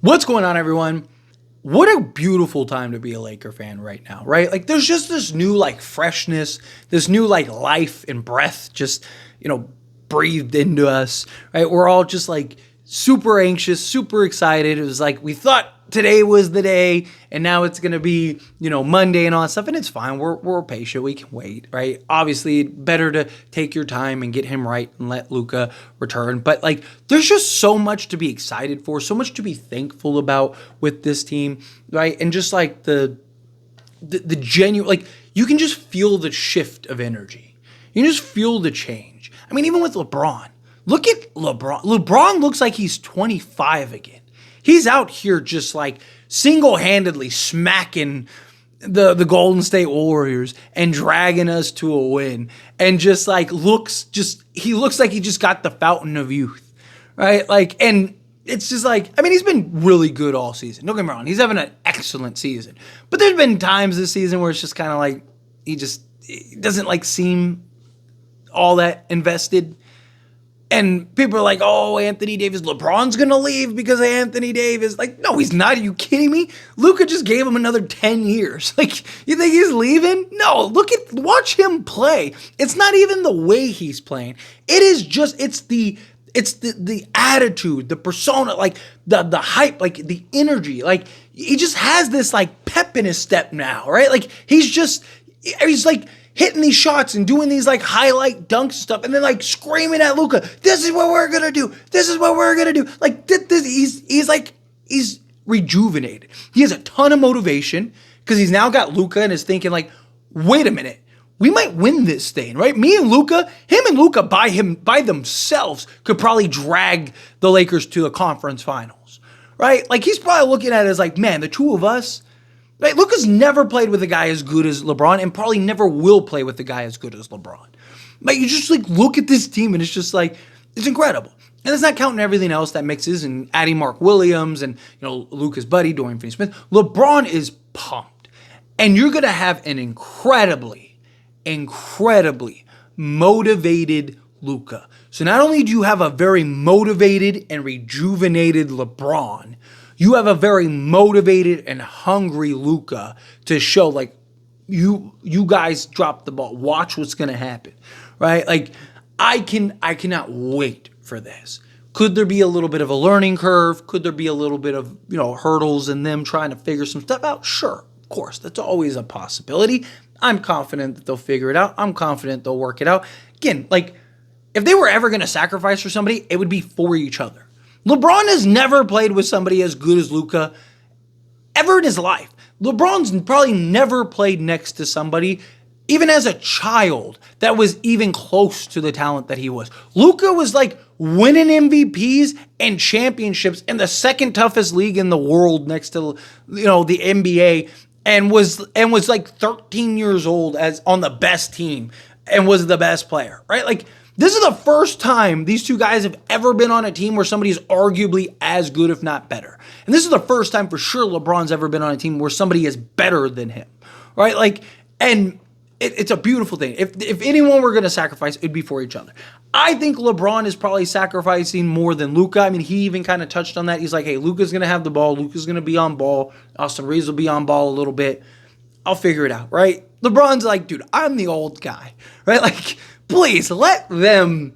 What's going on, everyone? What a beautiful time to be a Laker fan right now, right? Like, there's just this new, freshness, this new, life and breath just, breathed into us, right? We're all just, super anxious, super excited. It was like we thought today was the day, and now it's going to be, Monday and all that stuff, and it's fine. We're patient. We can wait, right? Obviously, better to take your time and get him right and let Luka return. But, there's just so much to be excited for, so much to be thankful about with this team, right? And just, the genuine, you can just feel the shift of energy. You can just feel the change. I mean, even with LeBron. Look at LeBron. LeBron looks like he's 25 again. He's out here just single-handedly smacking the Golden State Warriors and dragging us to a win. And he looks like he just got the fountain of youth, right? And it's just he's been really good all season. Don't get me wrong. He's having an excellent season. But there's been times this season where it's just kind of he doesn't seem all that invested. And people are like, oh, Anthony Davis, LeBron's going to leave because of Anthony Davis. No, he's not. Are you kidding me? Luka just gave him another 10 years. You think he's leaving? No, watch him play. It's not even the way he's playing. It is just, it's the attitude, the persona, the hype, the energy. He just has this pep in his step now, right? He's hitting these shots and doing these highlight dunks and stuff, and then screaming at Luka, this is what we're gonna do. This is what we're gonna do. He's rejuvenated. He has a ton of motivation because he's now got Luka and is thinking wait a minute, we might win this thing, right? Him and Luka by themselves could probably drag the Lakers to the conference finals, right? He's probably looking at it as man, the two of us. Right, Luka's never played with a guy as good as LeBron and probably never will play with a guy as good as LeBron. You just look at this team and it's just it's incredible. And that's not counting everything else that mixes and adding Mark Williams and, Luka's buddy, Dorian Finney-Smith. LeBron is pumped. And you're going to have an incredibly motivated Luka. So not only do you have a very motivated and rejuvenated LeBron, you have a very motivated and hungry Luka to show you guys dropped the ball. Watch what's going to happen, right? I cannot wait for this. Could there be a little bit of a learning curve? Could there be a little bit of, hurdles in them trying to figure some stuff out? Sure, of course. That's always a possibility. I'm confident that they'll figure it out. I'm confident they'll work it out. Again, if they were ever going to sacrifice for somebody, it would be for each other. LeBron has never played with somebody as good as Luka ever in his life. LeBron's probably never played next to somebody, even as a child, that was even close to the talent that he was. Luka was winning MVPs and championships in the second toughest league in the world next to, the NBA, and was 13 years old as on the best team and was the best player, right? This is the first time these two guys have ever been on a team where somebody is arguably as good, if not better. And this is the first time for sure LeBron's ever been on a team where somebody is better than him, right? And it's a beautiful thing. If anyone were going to sacrifice, it'd be for each other. I think LeBron is probably sacrificing more than Luka. I mean, he even kind of touched on that. He's hey, Luka's going to have the ball. Luka's going to be on ball. Austin Reeves will be on ball a little bit. I'll figure it out, right? LeBron's dude, I'm the old guy, right? Please let them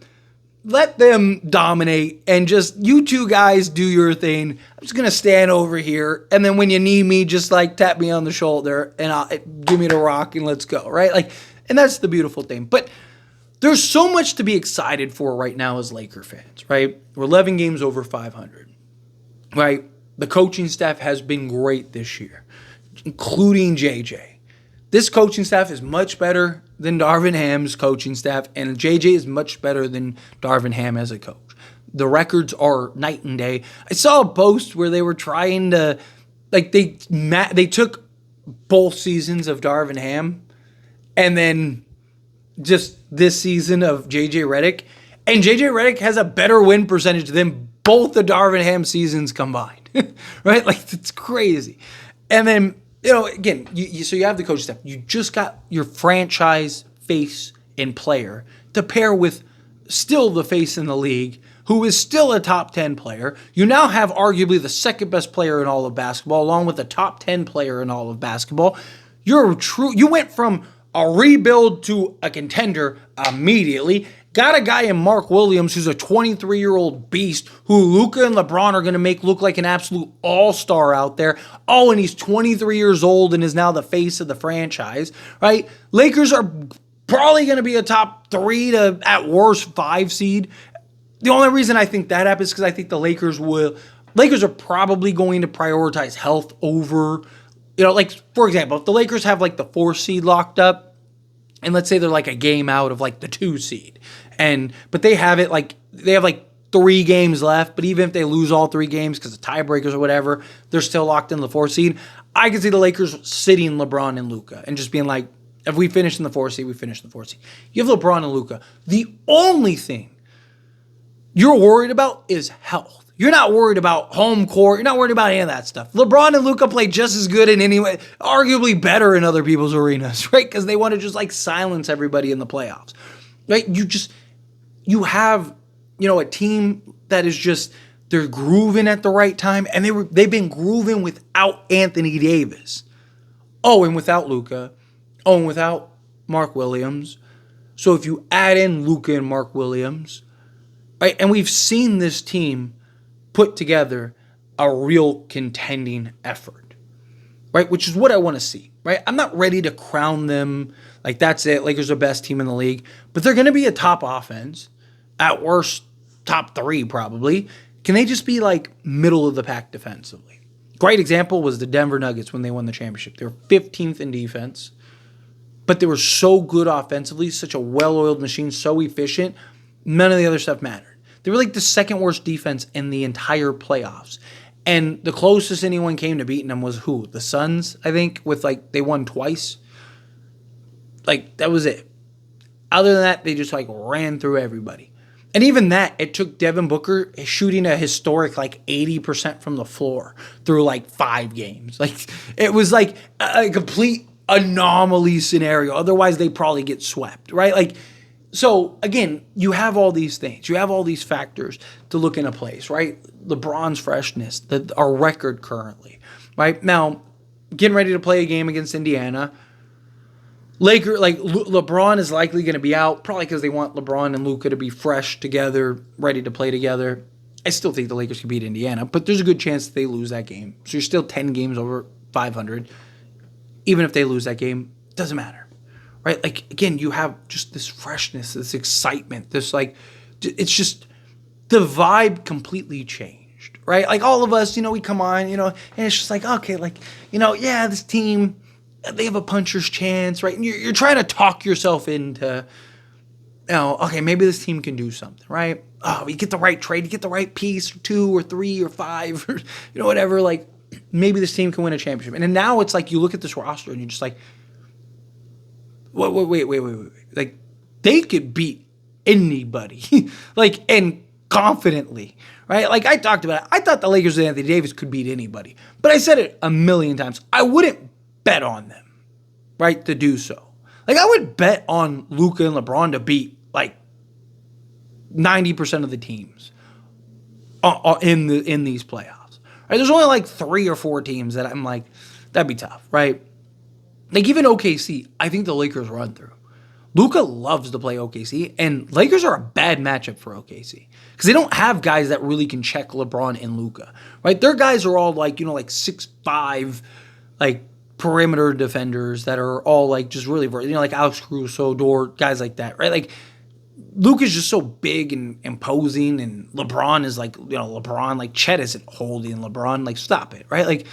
dominate and just you two guys do your thing. I'm just going to stand over here. And then when you need me, just tap me on the shoulder and give me the rock and let's go. Right. And that's the beautiful thing. But there's so much to be excited for right now as Laker fans, right? We're 11 games over 500, right? The coaching staff has been great this year, including JJ. This coaching staff is much better than Darvin Ham's coaching staff, and JJ is much better than Darvin Ham as a coach. The records are night and day. I saw a post where they were trying to, they took both seasons of Darvin Ham and then just this season of JJ Redick, and JJ Redick has a better win percentage than both the Darvin Ham seasons combined, right? It's crazy. And then, again, so you have the coaching staff. You just got your franchise face and player to pair with still the face in the league who is still a top 10 player. You now have arguably the second best player in all of basketball, along with the top 10 player in all of basketball. You went from a rebuild to a contender immediately. Got a guy in Mark Williams who's a 23-year-old beast who Luka and LeBron are going to make look like an absolute all-star out there. Oh, and he's 23 years old and is now the face of the franchise, right? Lakers are probably going to be a top 3 to, at worst, 5 seed. The only reason I think that happens is because I think the Lakers are probably going to prioritize health over, like, for example, if the Lakers have, like, the 4 seed locked up, and let's say they're like a game out of like the 2 seed. But they have 3 games left. But even if they lose all 3 games because of tiebreakers or whatever, they're still locked in the 4 seed. I can see the Lakers sitting LeBron and Luka and just being like, if we finish in the 4 seed, we finish in the 4 seed. You have LeBron and Luka. The only thing you're worried about is health. You're not worried about home court. You're not worried about any of that stuff. LeBron and Luka play just as good in any way, arguably better in other people's arenas, right? Because they want to just like silence everybody in the playoffs, right? You have, a team that is just, they're grooving at the right time, and they've been grooving without Anthony Davis. Oh, and without Luka. Oh, and without Mark Williams. So if you add in Luka and Mark Williams, right? And we've seen this team put together a real contending effort, right? Which is what I want to see, right? I'm not ready to crown them like that's it. Lakers are the best team in the league, but they're going to be a top offense, at worst top 3 probably. Can they just be like middle of the pack defensively? Great example was the Denver Nuggets when they won the championship. They were 15th in defense, but they were so good offensively, such a well-oiled machine, so efficient. None of the other stuff mattered. They were like the second worst defense in the entire playoffs. And the closest anyone came to beating them was who? The Suns, I think, with like, they won twice. Like, that was it. Other than that, they just like ran through everybody. And even that, it took Devin Booker shooting a historic like 80% from the floor through like 5 games. Like, it was like a complete anomaly scenario. Otherwise, they probably get swept, right? Like, so, again, you have all these things. You have all these factors to look into place, right? LeBron's freshness, our record currently, right? Now, getting ready to play a game against Indiana. LeBron is likely going to be out, probably because they want LeBron and Luka to be fresh together, ready to play together. I still think the Lakers could beat Indiana, but there's a good chance that they lose that game. So you're still 10 games over 500. Even if they lose that game, it doesn't matter. Right? Like, again, you have just this freshness, this excitement, this, like, it's just, the vibe completely changed, right? Like, all of us, we come on, and it's just like, okay, like, yeah, this team, they have a puncher's chance, right? And you're trying to talk yourself into, okay, maybe this team can do something, right? Oh, you get the right trade, you get the right piece, or 2 or 3 or 5, or, whatever, like, maybe this team can win a championship. And then now it's like, you look at this roster and you're just like, wait. Like, they could beat anybody. Like, and confidently, right? Like, I talked about it. I thought the Lakers and Anthony Davis could beat anybody. But I said it a million times. I wouldn't bet on them, right, to do so. Like, I would bet on Luka and LeBron to beat, like, 90% of the teams in these playoffs. Right? There's only, like, 3 or 4 teams that I'm like, that'd be tough, right? Like, even OKC, I think the Lakers run through. Luka loves to play OKC, and Lakers are a bad matchup for OKC because they don't have guys that really can check LeBron and Luka, right? Their guys are all like, like 6'5", like perimeter defenders that are all like just really, like Alex Caruso, Dort, guys like that, right? Like, Luka's just so big and imposing, and LeBron is like, LeBron, like Chet isn't holding LeBron, like, stop it, right? Like,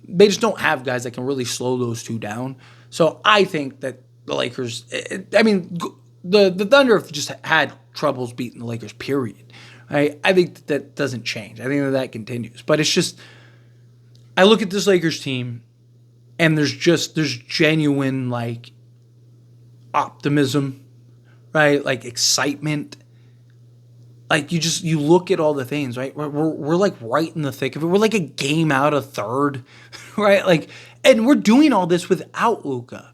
they just don't have guys that can really slow those two down. So I think that the Lakers, the Thunder have just had troubles beating the Lakers, period. I think that doesn't change. I think that continues. But it's just, I look at this Lakers team, and there's genuine, like, optimism, right? Like, excitement. Like, you look at all the things, right? We're like right in the thick of it. We're like a game out of third, right? Like, and we're doing all this without Luka,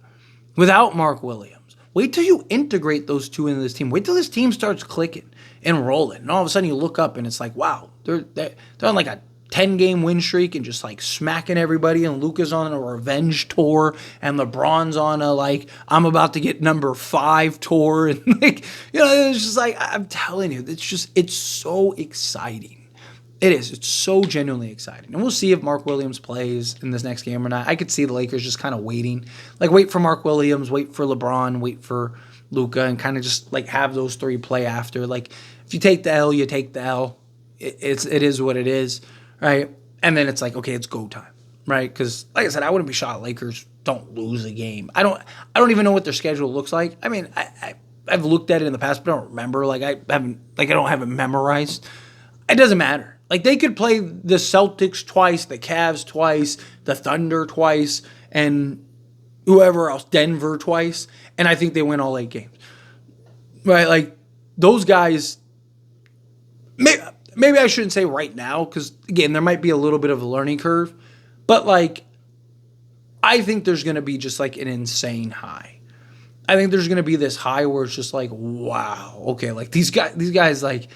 without Mark Williams, Wait till you integrate those two into this team. Wait till this team starts clicking and rolling. And all of a sudden you look up and it's like, wow, they're on like a 10-game win streak and just like smacking everybody. And Luka's on a revenge tour and LeBron's on a like, I'm about to get number 5 tour. And like, it's just like, I'm telling you, it's so exciting. It is. It's so genuinely exciting. And we'll see if Mark Williams plays in this next game or not. I could see the Lakers just kind of waiting. Like, wait for Mark Williams, wait for LeBron, wait for Luka, and kind of just, like, have those 3 play after. Like, if you take the L, you take the L. It is what it is, right? And then it's like, okay, it's go time, right? Because, like I said, I wouldn't be shocked Lakers don't lose a game. I don't even know what their schedule looks like. I mean, I've looked at it in the past, but I don't remember. I don't have it memorized. It doesn't matter. Like, they could play the Celtics twice, the Cavs twice, the Thunder twice, and whoever else, Denver twice, and I think they win all 8 games. Right? Like, those guys, maybe I shouldn't say right now, because, again, there might be a little bit of a learning curve, but, like, I think there's going to be just, like, an insane high. I think there's going to be this high where it's just like, wow, okay, like, these guys, like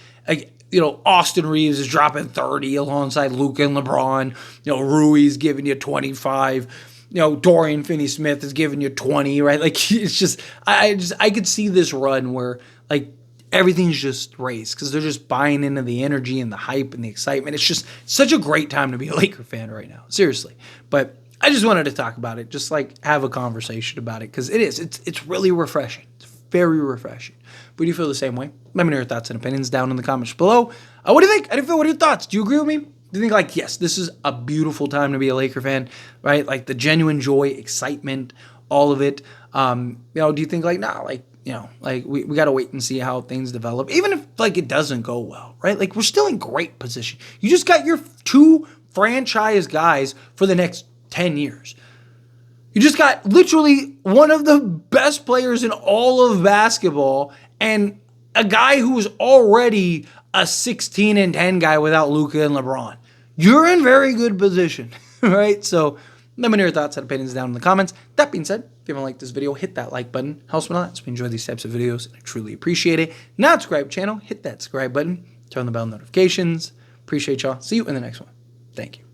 Austin Reeves is dropping 30 alongside Luka and LeBron. Rui's giving you 25. Dorian Finney-Smith is giving you 20, right? Like, it's just, I could see this run where, like, everything's just raised because they're just buying into the energy and the hype and the excitement. It's just such a great time to be a Laker fan right now, seriously. But I just wanted to talk about it, just like have a conversation about it because it's really refreshing. It's very refreshing. But do you feel the same way? Let me know your thoughts and opinions down in the comments below. What do you think? What are your thoughts? Do you agree with me? Do you think, like, yes, this is a beautiful time to be a Laker fan, right? Like, the genuine joy, excitement, all of it. Do you think, like, nah, like, we got to wait and see how things develop. Even if, like, it doesn't go well, right? Like, we're still in great position. You just got your 2 franchise guys for the next 10 years. You just got literally one of the best players in all of basketball and a guy who was already a 16-10 guy without Luka and LeBron. You're in very good position, right? So let me know your thoughts and opinions down in the comments. That being said, if you haven't liked this video, hit that like button. Helps me a lot. So we enjoy these types of videos, and I truly appreciate it. Not subscribe to the channel, hit that subscribe button, turn on the bell notifications. Appreciate y'all. See you in the next one. Thank you.